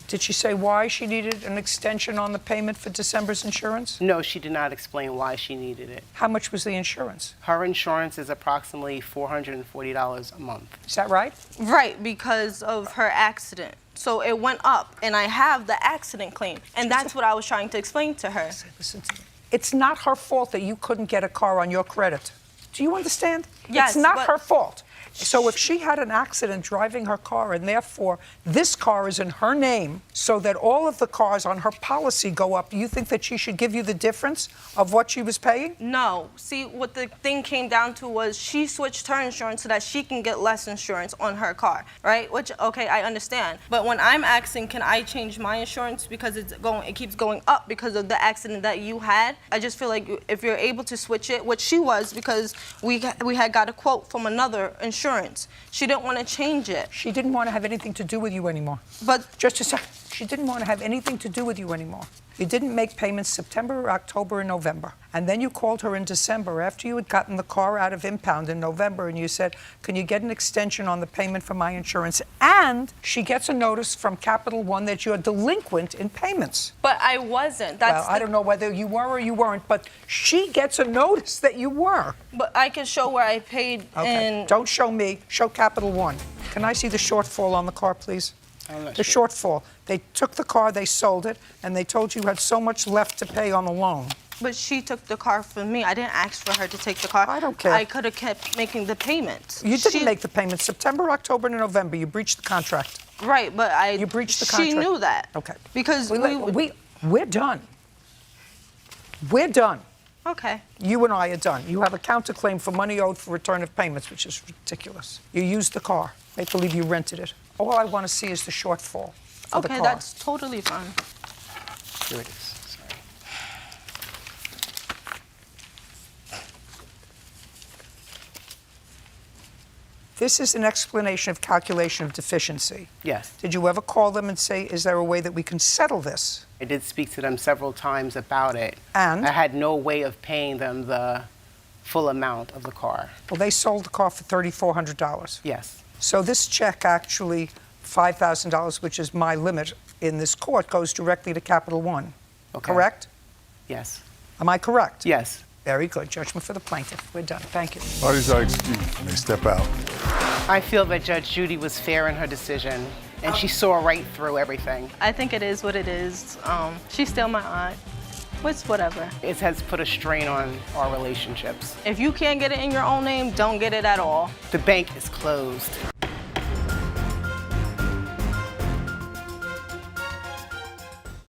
Did she say why she needed an extension on the payment for December's insurance? No, she did not explain why she needed it. How much was the insurance? Her insurance is approximately $440 a month. Is that right? Right, because of her accident. So it went up, and I have the accident claim, and that's what I was trying to explain to her. Listen to me. It's not her fault that you couldn't get a car on your credit. Do you understand? Yes, it's not but- her fault. So if she had an accident driving her car and therefore this car is in her name so that all of the cars on her policy go up, you think that she should give you the difference of what she was paying? No. See, what the thing came down to was she switched her insurance so that she can get less insurance on her car, right? Which, okay, I understand. But when I'm asking, can I change my insurance because it keeps going up because of the accident that you had, I just feel like if you're able to switch it, which she was because we had got a quote from another insurance. She didn't want to change it. She didn't want to have anything to do with you anymore. But Just a second. She didn't want to have anything to do with you anymore. You didn't make payments September, October, and November. And then you called her in December after you had gotten the car out of impound in November and you said, can you get an extension on the payment for my insurance? And she gets a notice from Capital One that you're delinquent in payments. But I wasn't. Well, I don't know whether you were or you weren't, but she gets a notice that you were. But I can show where I paid Okay. in. Don't show me. Show Capital One. Can I see the shortfall on the car, please? The shortfall. They took the car, they sold it, and they told you had so much left to pay on the loan. But she took the car from me. I didn't ask for her to take the car. I don't care. I could have kept making the payments. You didn't make the payments. September, October, and November, you breached the contract. Right, but You breached the contract. She knew that. Okay. Because We're done. We're done. Okay. You and I are done. You have a counterclaim for money owed for return of payments, which is ridiculous. You used the car. Make believe you rented it. All I want to see is the shortfall for the car. Okay, that's totally fine. Here it is. Sorry. This is an explanation of calculation of deficiency. Yes. Did you ever call them and say, is there a way that we can settle this? I did speak to them several times about it. And? I had no way of paying them the full amount of the car. Well, they sold the car for $3,400. Yes. So this check actually, $5,000, which is my limit in this court, goes directly to Capital One. Okay. Correct? Yes. Am I correct? Yes. Very good. Judgment for the plaintiff. We're done. Thank you. Parties are excused. May step out. I feel that Judge Judy was fair in her decision, and she saw right through everything. I think it is what it is. She's still my aunt. It's whatever. It has put a strain on our relationships. If you can't get it in your own name, don't get it at all. The bank is closed.